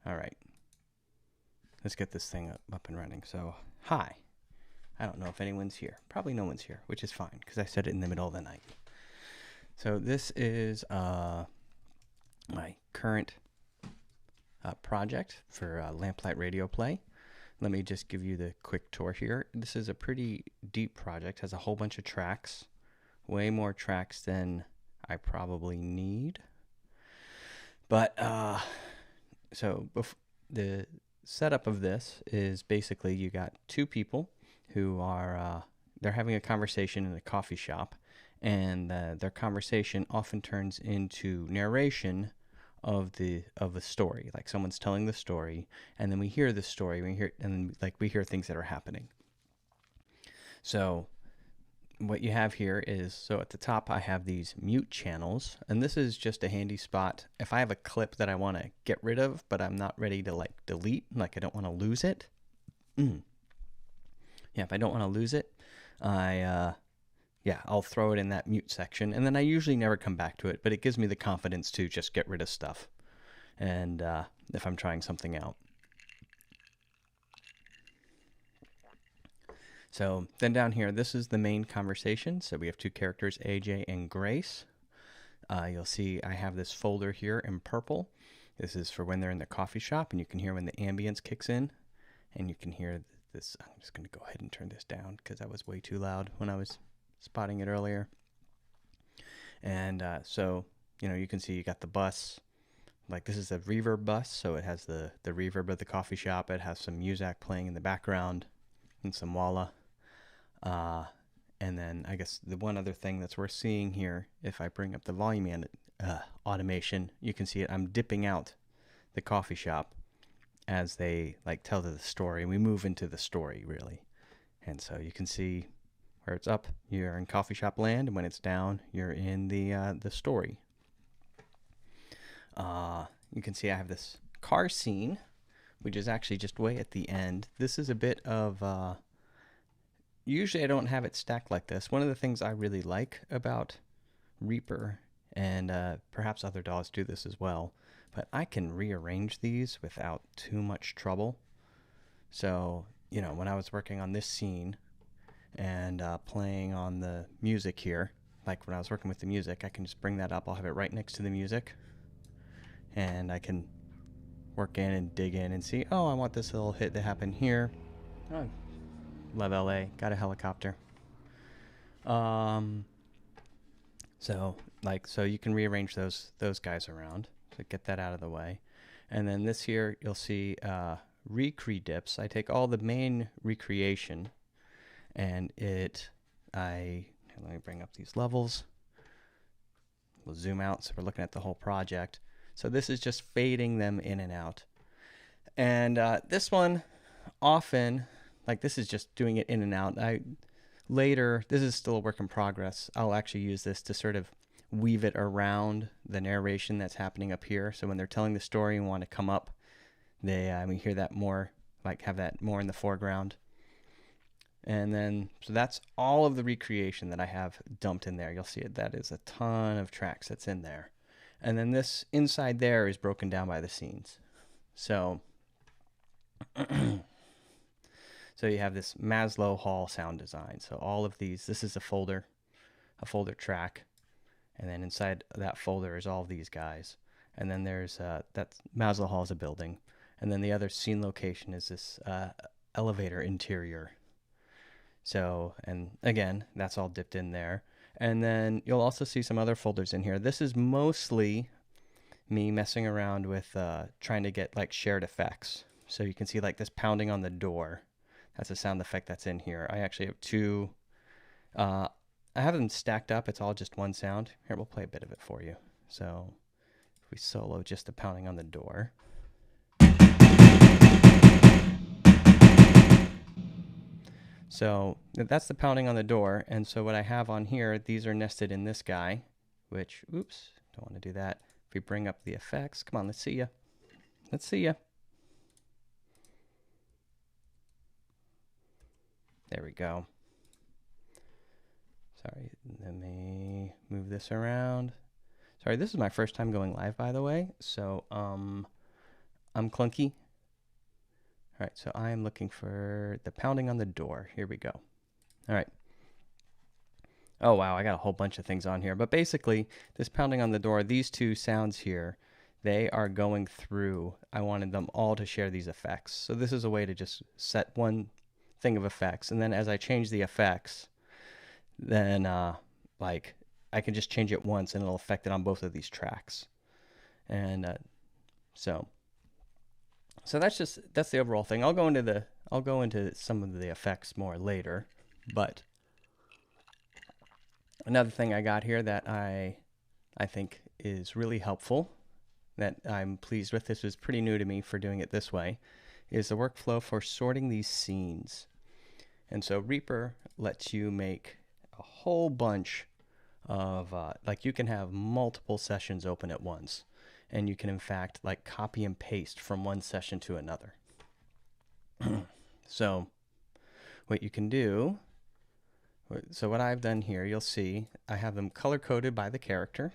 All right, let's get this thing up and running. So, hi. I don't know if anyone's here. Probably no one's here, which is fine because I said it in the middle of the night. So this is my current project for LampLight Radio Play. Let me just give you the quick tour here. This is a pretty deep project. Has a whole bunch of tracks. Way more tracks than I probably need. But so the setup of this is basically you got two people who are they're having a conversation in a coffee shop, and their conversation often turns into narration of the story. Like someone's telling the story, and then we hear the story. We hear things that are happening. So what you have here is, so at the top I have these mute channels, and this is just a handy spot if I have a clip that I want to get rid of but I'm not ready to like delete, like I don't want to lose it. Yeah, if I don't want to lose it, I'll throw it in that mute section, and then I usually never come back to it, but it gives me the confidence to just get rid of stuff, and if I'm trying something out. So then down here, this is the main conversation. So we have two characters, AJ and Grace. You'll see I have this folder here in purple. This is for when they're in the coffee shop, and you can hear when the ambience kicks in, and you can hear this. I'm just going to go ahead and turn this down because that was way too loud when I was spotting it earlier. And so, you can see you got the bus. Like this is a reverb bus, so it has the reverb of the coffee shop. It has some music playing in the background and some walla. And then I guess the one other thing that's worth seeing here, if I bring up the volume and automation, you can see it. I'm dipping out the coffee shop as they like tell the story. We move into the story really, and so you can see where it's up, you're in coffee shop land, and when it's down, you're in the story. You can see I have this car scene, which is actually just way at the end. This is a bit of usually I don't have it stacked like this. One of the things I really like about Reaper, and perhaps other DAWs do this as well, but I can rearrange these without too much trouble. So, when I was working on this scene and playing on the music here, like when I was working with the music, I can just bring that up. I'll have it right next to the music, and I can work in and dig in and see, oh, I want this little hit to happen here. Oh, love LA, got a helicopter. So you can rearrange those guys around to get that out of the way. And then this here, you'll see recre dips. I take all the main recreation, and let me bring up these levels. We'll zoom out so we're looking at the whole project. So this is just fading them in and out. And this one, often, like this is just doing it in and out. Later, this is still a work in progress. I'll actually use this to sort of weave it around the narration that's happening up here. So when they're telling the story and want to come up, we hear that more, like have that more in the foreground. And then, so that's all of the recreation that I have dumped in there. You'll see it. That is a ton of tracks that's in there. And then this inside there is broken down by the scenes. So, so you have this Maslow Hall sound design. So all of these, this is a folder track. And then inside that folder is all of these guys. And then there's, that's Maslow Hall is a building. And then the other scene location is this elevator interior. So, and again, that's all dipped in there. And then you'll also see some other folders in here. This is mostly me messing around with trying to get like shared effects. So you can see like this pounding on the door. That's a sound effect that's in here. I actually have two. I have them stacked up. It's all just one sound. Here, we'll play a bit of it for you. So if we solo just the pounding on the door. So that's the pounding on the door. And so what I have on here, these are nested in this guy, which, oops, don't want to do that. If we bring up the effects, come on, let's see ya. Let's see ya. There we go. Sorry, let me move this around. Sorry, this is my first time going live, by the way. So I'm clunky. All right, so I am looking for the pounding on the door. Here we go. All right. Oh, wow, I got a whole bunch of things on here. But basically, this pounding on the door, these two sounds here, they are going through. I wanted them all to share these effects. So this is a way to just set one thing of effects. And then as I change the effects, then like I can just change it once and it'll affect it on both of these tracks. And so that's the overall thing. I'll go into some of the effects more later, but another thing I got here that I think is really helpful, that I'm pleased with, this is pretty new to me for doing it this way, is the workflow for sorting these scenes. And so Reaper lets you make a whole bunch of, like you can have multiple sessions open at once. And you can, in fact, like copy and paste from one session to another. So what you can do, so what I've done here, you'll see I have them color-coded by the character.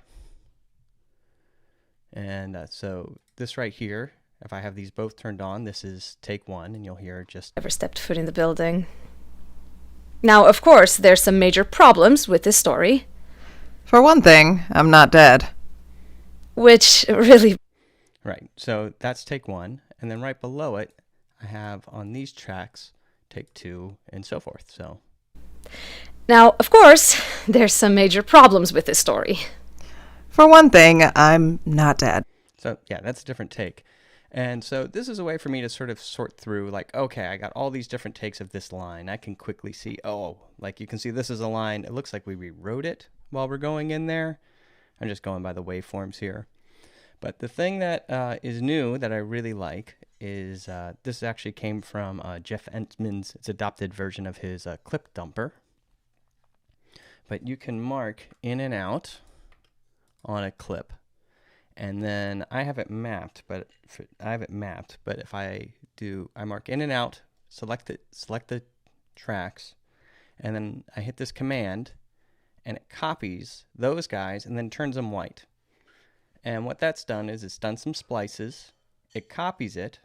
And so this right here, if I have these both turned on, this is take one, and you'll hear just... Ever stepped foot in the building. Now, of course, there's some major problems with this story. For one thing, I'm not dead. Which really... Right, so that's take one, and then right below it, I have on these tracks, take two, and so forth, so... Now, of course, there's some major problems with this story. For one thing, I'm not dead. So, yeah, that's a different take. And so this is a way for me to sort of sort through, like, okay, I got all these different takes of this line. I can quickly see, oh, like you can see this is a line. It looks like we rewrote it while we're going in there. I'm just going by the waveforms here. But the thing that is new that I really like is this actually came from Jeff Entman's, it's adopted version of his clip dumper. But you can mark in and out on a clip. And then I have it mapped, but if I do, I mark in and out, select the tracks, and then I hit this command, and it copies those guys and then turns them white. And what that's done is it's done some splices, it copies it,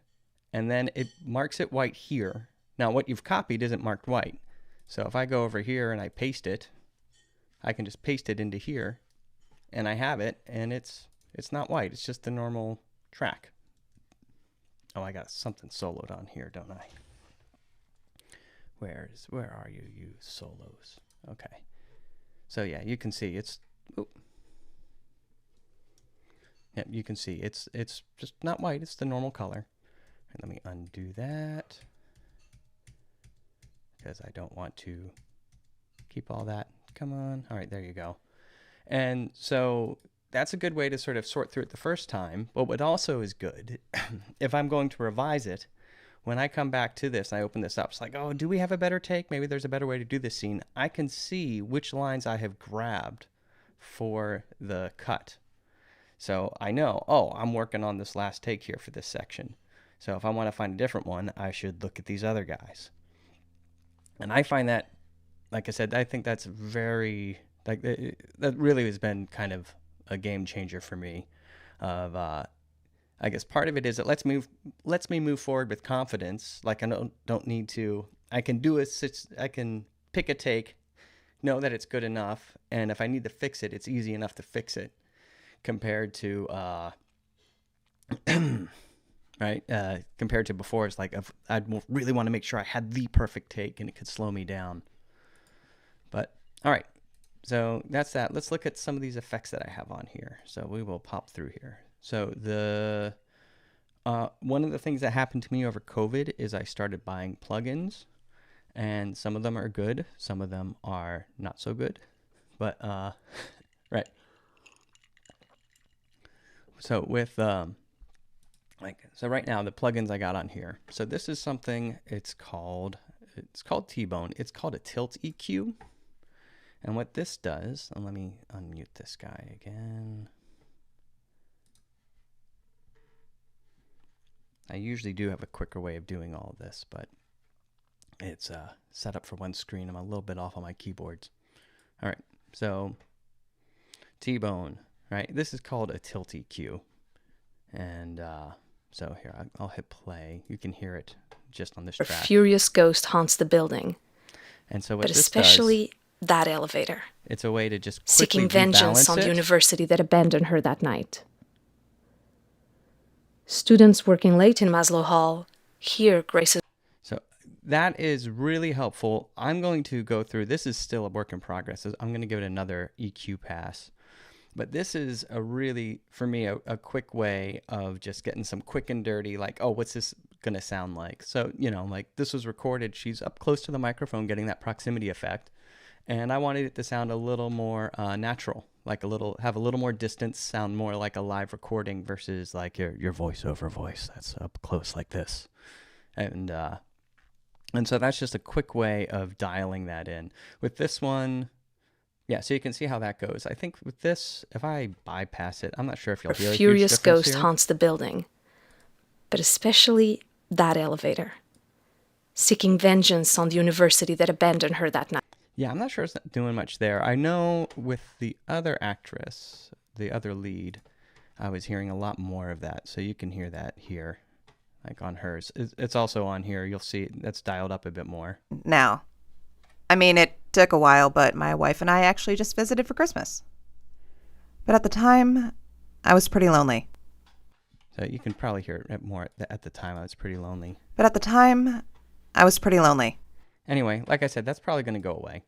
and then it marks it white here. Now what you've copied isn't marked white. So if I go over here and I paste it, I can just paste it into here, and I have it, and it's not white, it's just the normal track. Oh, I got something soloed on here, don't I? Where are you, you solos? Okay. So yeah, you can see it's, yeah, you can see it's just not white, it's the normal color. And let me undo that, because I don't want to keep all that. Come on. All right, there you go. And so that's a good way to sort of sort through it the first time. But what also is good, if I'm going to revise it, when I come back to this, I open this up, it's like, oh, do we have a better take? Maybe there's a better way to do this scene. I can see which lines I have grabbed for the cut. So I know, oh, I'm working on this last take here for this section. So if I want to find a different one, I should look at these other guys. And I find that, like I said, I think that's very, like, that really has been kind of a game changer for me. I guess part of it is it lets me move forward with confidence. Like I don't need to, I can pick a take, know that it's good enough, and if I need to fix it, it's easy enough to fix it compared to, right? Compared to before, it's like I'd really want to make sure I had the perfect take, and it could slow me down. But all right, so that's that. Let's look at some of these effects that I have on here. So we will pop through here. So the one of the things that happened to me over COVID is I started buying plugins, and some of them are good, some of them are not so good. But right. So with so right now the plugins I got on here. So this is something, it's called T-Bone. It's called a tilt EQ. And what this does, and let me unmute this guy again. I usually do have a quicker way of doing all of this, but it's set up for one screen. I'm a little bit off on my keyboards. All right, so T-Bone, right? This is called a tilt EQ. And So here, I'll hit play. You can hear it just on this A track. furious ghost haunts the building, And so what but this especially that elevator, does, it's a way to just quickly seeking vengeance rebalance on the it. university that abandoned her that night. Students working late in Maslow Hall hear Grace's. So that is really helpful. I'm going to go through, this is still a work in progress. I'm going to give it another EQ pass. But this is a really, for me, a quick way of just getting some quick and dirty, like, oh, what's this going to sound like? So, like this was recorded. She's up close to the microphone getting that proximity effect. And I wanted it to sound a little more natural, like have a little more distance, sound more like a live recording versus like your voiceover voice that's up close like this. And so that's just a quick way of dialing that in. With this one, yeah, so you can see how that goes. I think with this, if I bypass it, I'm not sure if you'll hear a huge furious difference ghost here. haunts the building, but especially that elevator, seeking vengeance on the university that abandoned her that night. Yeah, I'm not sure it's not doing much there. I know with the other actress, the other lead, I was hearing a lot more of that. So you can hear that here, like on hers. It's also on here. You'll see that's dialed up a bit more. Now, I mean, it took a while, but my wife and I actually just visited for Christmas. But at the time, I was pretty lonely. So you can probably hear it more at the time. I was pretty lonely. But at the time, I was pretty lonely. Anyway, like I said, that's probably going to go away.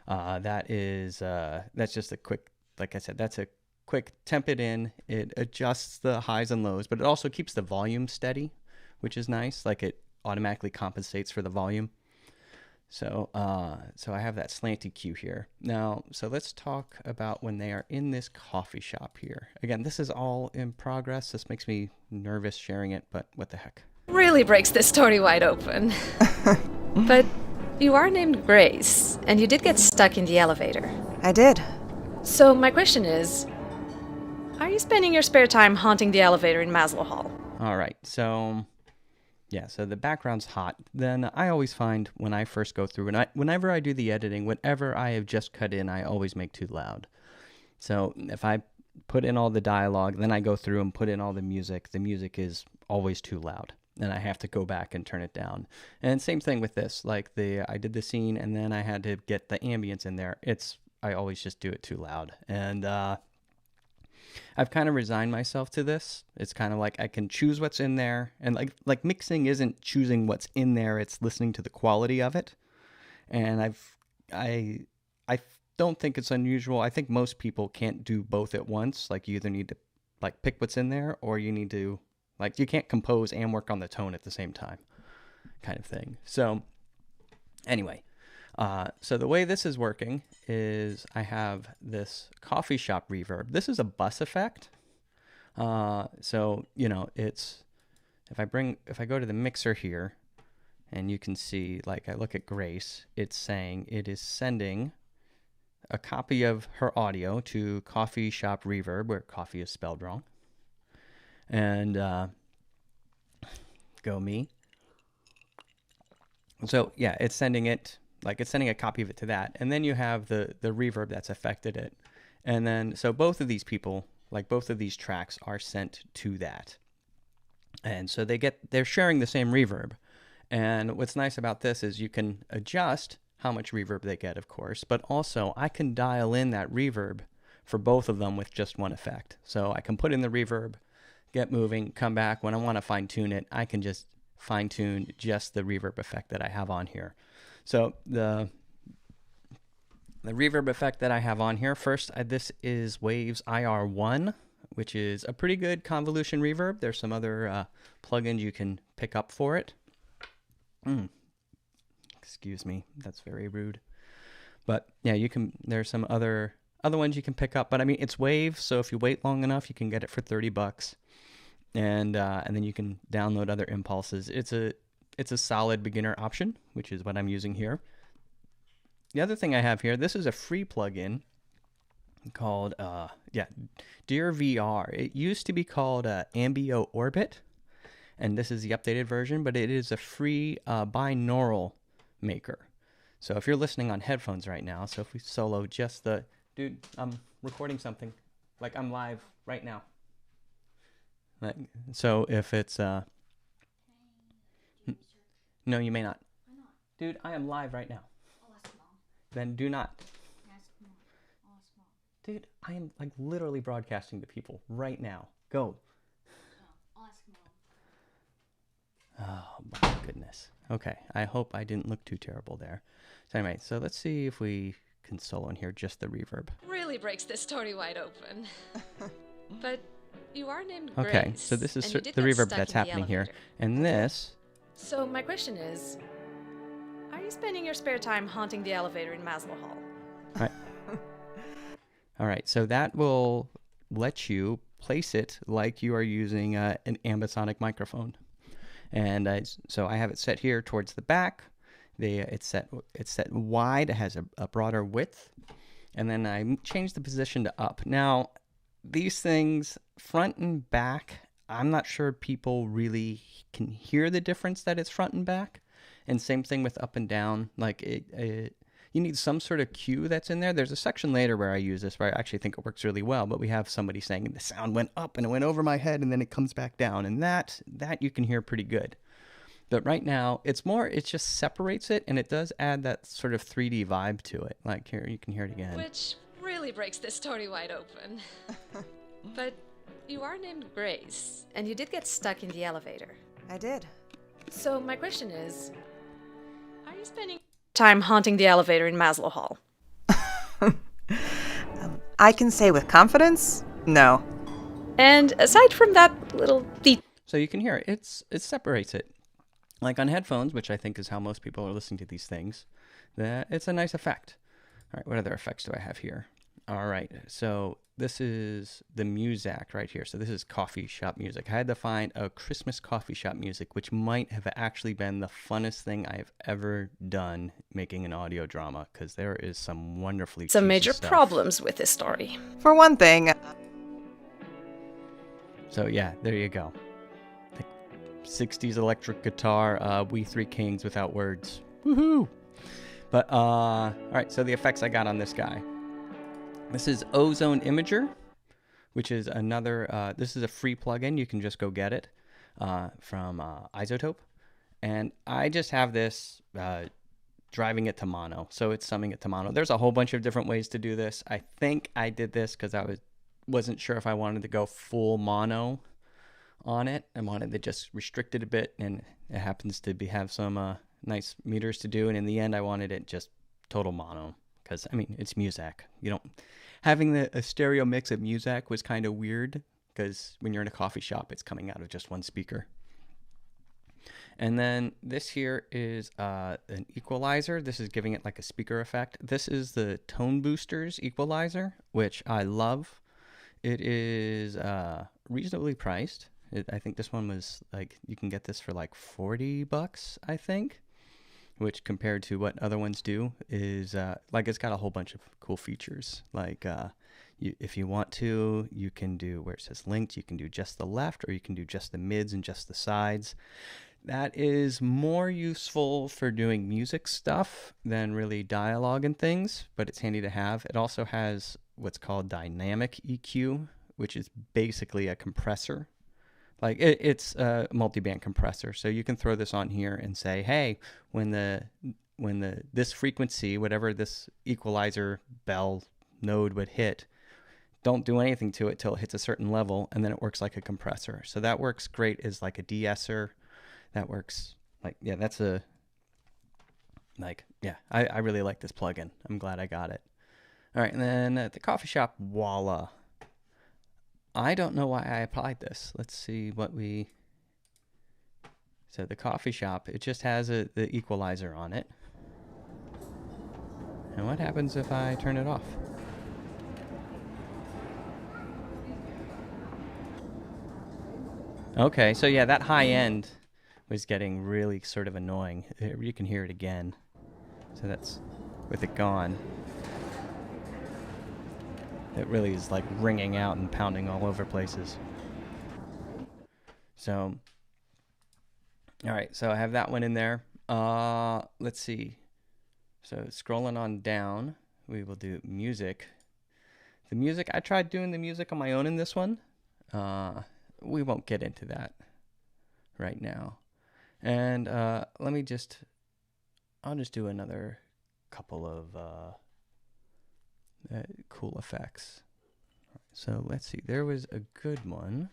That's just a quick, like I said, that's a quick temp it in. It adjusts the highs and lows, but it also keeps the volume steady, which is nice. Like it automatically compensates for the volume. So I have that slanty cue here. Now, so let's talk about when they are in this coffee shop here. Again, this is all in progress. This makes me nervous sharing it, but what the heck. Really breaks this story wide open. But you are named Grace, and you did get stuck in the elevator. I did. So my question is, are you spending your spare time haunting the elevator in Maslow Hall? All right, so yeah, so the background's hot. Then I always find when I first go through, whenever I do the editing, whatever I have just cut in, I always make too loud. So if I put in all the dialogue, then I go through and put in all the music is always too loud. And I have to go back and turn it down. And same thing with this, like I did the scene and then I had to get the ambience in there. I always just do it too loud. And I've kind of resigned myself to this. It's kind of like I can choose what's in there, and like mixing isn't choosing what's in there, it's listening to the quality of it. And I don't think it's unusual. I think most people can't do both at once. Like you either need to like pick what's in there, or you need to like you can't compose and work on the tone at the same time, kind of thing. So anyway, so the way this is working is I have this coffee shop reverb. This is a bus effect. So, it's, if I go to the mixer here and you can see, like I look at Grace, it's saying it is sending a copy of her audio to coffee shop reverb, where coffee is spelled wrong. And, go me. So yeah, it's sending a copy of it to that. And then you have the reverb that's affected it. And then, so both of these people, like both of these tracks are sent to that. And so they're sharing the same reverb. And what's nice about this is you can adjust how much reverb they get, of course, but also I can dial in that reverb for both of them with just one effect. So I can put in the reverb, get moving, come back. When I want to fine tune it, I can just fine tune just the reverb effect that I have on here. So the reverb effect that I have on here, first, this is Waves IR1, which is a pretty good convolution reverb. There's some other plugins you can pick up for it. Excuse me, that's very rude. But yeah, there's some other ones you can pick up. But I mean, it's Waves, so if you wait long enough, you can get it for $30. And then you can download other impulses. It's a solid beginner option, which is what I'm using here. The other thing I have here, this is a free plugin called Dear VR. It used to be called Ambio Orbit, and this is the updated version, but it is a free binaural maker. So if you're listening on headphones right now, so if we solo just dude, I'm recording something, like I'm live right now. Like, so if it's no, you may not. Dude, I am live right now. Then do not. Dude, I am like literally broadcasting to people right now. Go. Oh my goodness. Okay, I hope I didn't look too terrible there. So anyway, so let's see if we can solo in here just the reverb. Really breaks this story wide open. But you are named Okay, Grace, so this is and you the did get reverb stuck that's in the happening here. elevator. And this, So my question is, are you spending your spare time haunting the elevator in Maslow Hall? right. All right, so that will let you place it like you are using an ambisonic microphone. And so I have it set here towards the back. It's set wide. It has a broader width. And then I changed the position to up. Now, these things, front and back, I'm not sure people really can hear the difference that it's front and back. And same thing with up and down. Like you need some sort of cue that's in there. There's a section later where I use this where I actually think it works really well, but we have somebody saying the sound went up and it went over my head and then it comes back down, and that you can hear pretty good. But right now, it just separates it, and it does add that sort of 3D vibe to it. Like here, you can hear it again. Which really breaks this story wide open. But you are named Grace, and you did get stuck in the elevator. I did. So my question is, are you spending time haunting the elevator in Maslow Hall? I can say with confidence, no. And aside from that little detail, So you can hear it. It separates it. Like on headphones, which I think is how most people are listening to these things, it's a nice effect. All right, what other effects do I have here? All right, so this is the Muzak right here. So this is coffee shop music. I had to find a Christmas coffee shop music, which might have actually been the funnest thing I've ever done making an audio drama, because there is some wonderfully some cheesy major stuff. problems with this story. For one thing, So yeah, there you go. 60s electric guitar, We Three Kings without words. Woohoo! But, all right, so the effects I got on this guy. This is Ozone Imager, which is another, this is a free plugin. You can just go get it from Isotope. And I just have this driving it to mono. So it's summing it to mono. There's a whole bunch of different ways to do this. I think I did this because I wasn't sure if I wanted to go full mono on it. I wanted to just restrict it a bit, and it happens to have some nice meters to do, and in the end I wanted it just total mono, because I mean it's Muzak. You don't having a stereo mix of Muzak was kind of weird, because when you're in a coffee shop it's coming out of just one speaker. And then this here is an equalizer. This is giving it like a speaker effect. This is the Tone Boosters equalizer, which I love. It is reasonably priced. I think this one was like, you can get this for like $40, I think, which compared to what other ones do is like it's got a whole bunch of cool features. Like if you want to, you can do where it says linked, you can do just the left, or you can do just the mids and just the sides. That is more useful for doing music stuff than really dialogue and things, but it's handy to have. It also has what's called dynamic EQ, which is basically a compressor. Like it's a multi-band compressor, so you can throw this on here and say, hey, when this frequency, whatever this equalizer bell node would hit, don't do anything to it till it hits a certain level, and then it works like a compressor. So that works great as like a de-esser. That works like, yeah, that's a, like, yeah, I really like this plugin. I'm glad I got it. All right, and then at the coffee shop, voila. I don't know why I applied this. Let's see what so the coffee shop, it just has the equalizer on it. And what happens if I turn it off? Okay, so yeah, that high end was getting really sort of annoying. You can hear it again. So that's with it gone. It really is like ringing out and pounding all over places. So, all right, so I have that one in there. Let's see. So scrolling on down, we will do music. The music, I tried doing the music on my own in this one. we won't get into that right now. And I'll just do another couple of cool effects. So let's see. There was a good one.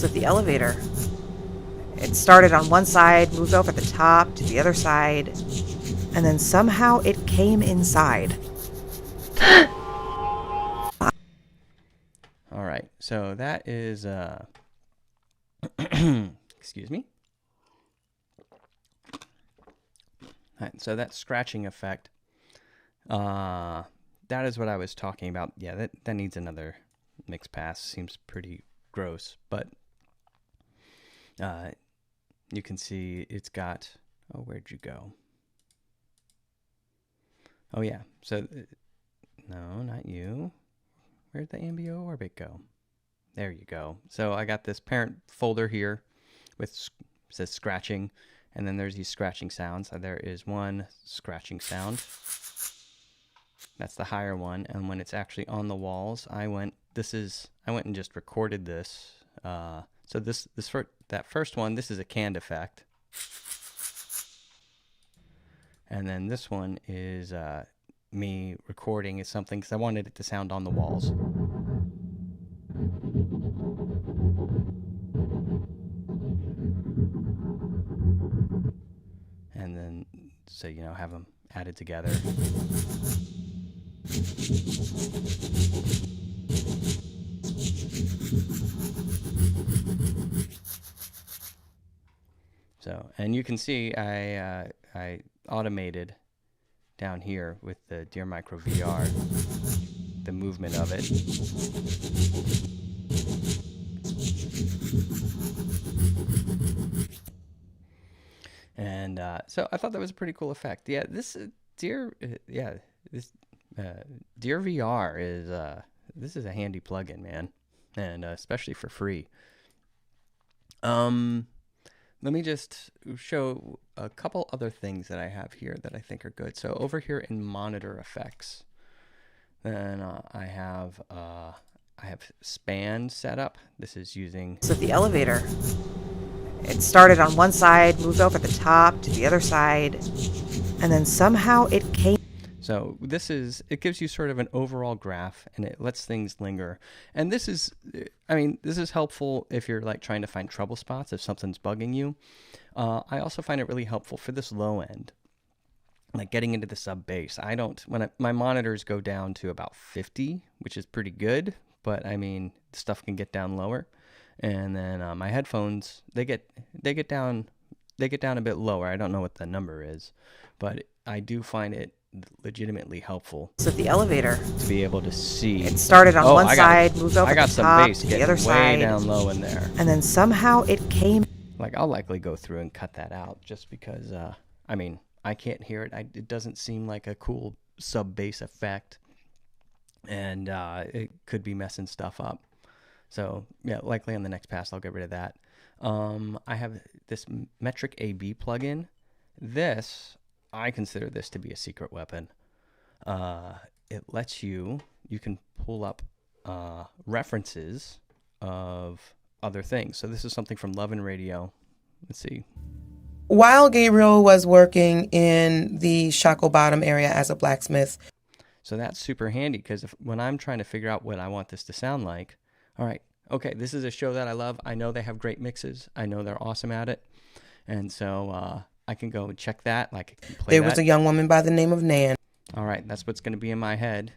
Of the elevator. It started on one side, moved over the top to the other side, and then somehow it came inside. All right. So that is excuse me. All right, so that scratching effect, that is what I was talking about. Yeah, that needs another mix pass. Seems pretty gross, but you can see it's got, oh, where'd you go? Oh yeah, so no, not you. Where'd the ambio orbit go? There you go. So I got this parent folder here with says scratching, and then there's these scratching sounds. There is one scratching sound. That's the higher one, and when it's actually on the walls, I went and just recorded this. So that first one, this is a canned effect, and then this one is me recording is something because I wanted it to sound on the walls. And then, so, have them added together. So, and you can see I automated down here with the Deer Micro VR the movement of it. And so I thought that was a pretty cool effect. Yeah, this Deer VR is this is a handy plugin, man, and especially for free. Let me just show a couple other things that I have here that I think are good. So over here in monitor effects, then I have span set up. This is using The elevator. It started on one side, moved over the top to the other side, and then somehow it came. So it gives you sort of an overall graph, and it lets things linger. And this is helpful if you're like trying to find trouble spots, if something's bugging you. I also find it really helpful for this low end, like getting into the sub bass. My monitors go down to about 50, which is pretty good, but I mean, stuff can get down lower. And then my headphones, they get down a bit lower. I don't know what the number is, but I do find it legitimately helpful. The elevator. To be able to see. It started on one side, moved over I got the some top bass to getting the other way side, down low in there. and then somehow it came. Like, I'll likely go through and cut that out just because, I can't hear it. It doesn't seem like a cool sub bass effect, and it could be messing stuff up. So yeah, likely on the next pass I'll get rid of that. I have this Metric AB plugin. I consider this to be a secret weapon. It lets you can pull up references of other things. So this is something from Love and Radio. Let's see. While Gabriel was working in the Shackle Bottom area as a blacksmith. So that's super handy because when I'm trying to figure out what I want this to sound like, all right, okay, this is a show that I love. I know they have great mixes. I know they're awesome at it. And so I can go and check that. Like, I can play There was a young woman by the name of Nan. All right, that's what's going to be in my head.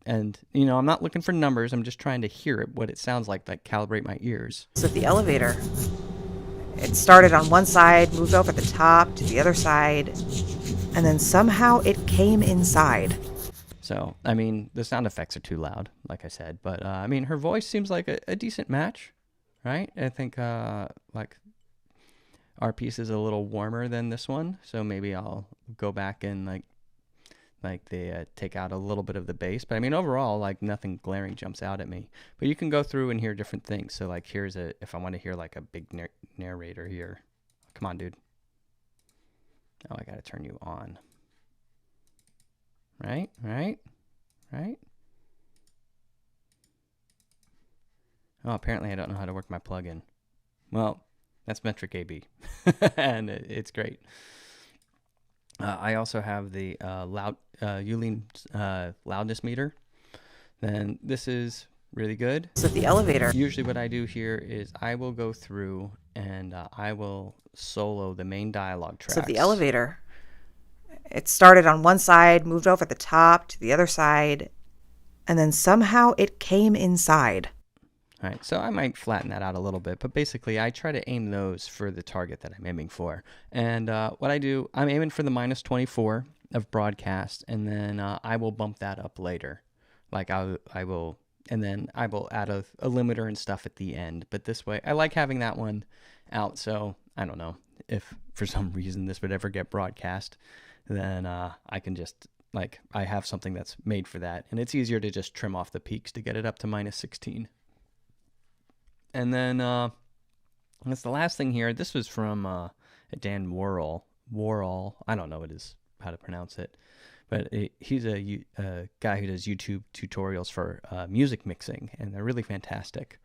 And I'm not looking for numbers. I'm just trying to hear it, what it sounds like calibrate my ears. The elevator. It started on one side, moved over the top to the other side, and then somehow it came inside. So, the sound effects are too loud, like I said. But, her voice seems like a decent match, right? I think, our piece is a little warmer than this one. So maybe I'll go back and, they take out a little bit of the bass. But, overall, nothing glaring jumps out at me. But you can go through and hear different things. So, here's if I want to hear, a big narrator here. Come on, dude. Oh, I got to turn you on. Right? Oh, apparently I don't know how to work my plugin. Well, that's metric AB, and it's great. I also have the Yulin loudness meter. Then this is really good. So the elevator. Usually what I do here is I will go through and I will solo the main dialogue tracks. So the elevator. It started on one side, moved over the top to the other side, and then somehow it came inside. All right, so I might flatten that out a little bit, but basically I try to aim those for the target that I'm aiming for. And what I do, I'm aiming for the -24 of broadcast, and then I will bump that up later. Like I will, and then I will add a limiter and stuff at the end. But this way, I like having that one out, so I don't know if for some reason this would ever get broadcast, then I can just, like, I have something that's made for that, and it's easier to just trim off the peaks to get it up to -16. And then that's the last thing here. This was from Dan Worrell. I don't know how to pronounce it, but he's a guy who does YouTube tutorials for music mixing, and they're really fantastic.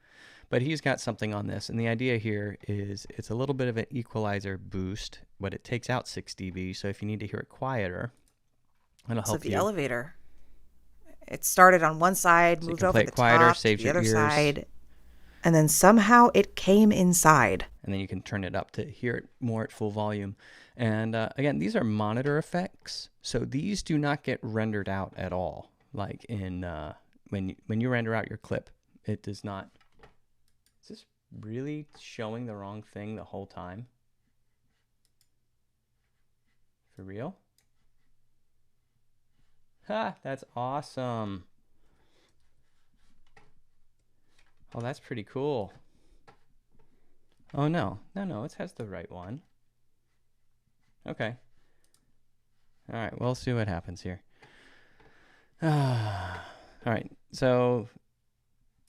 But he's got something on this, and the idea here is it's a little bit of an equalizer boost, but it takes out 6 dB. So if you need to hear it quieter, it'll help So the you. elevator. It started on one side, So you moved can over play the it quieter, top to saves the your other ears. side, and then somehow it came inside. And then you can turn it up to hear it more at full volume. And again, these are monitor effects, so these do not get rendered out at all. Like in when you render out your clip, it does not. Is this really showing the wrong thing the whole time? For real? Ha! That's awesome. Oh, that's pretty cool. Oh, no, it has the right one. Okay. All right, we'll see what happens here. All right, so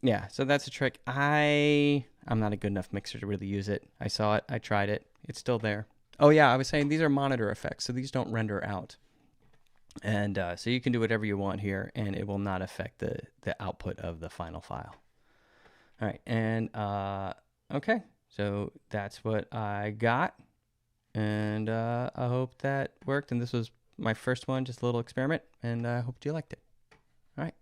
yeah, so that's a trick. I'm not a good enough mixer to really use it. I saw it, I tried it, it's still there. Oh yeah, I was saying these are monitor effects, so these don't render out. And so you can do whatever you want here, and it will not affect the output of the final file. All right, and okay, so that's what I got, and I hope that worked. And this was my first one, just a little experiment, and I hope you liked it. All right,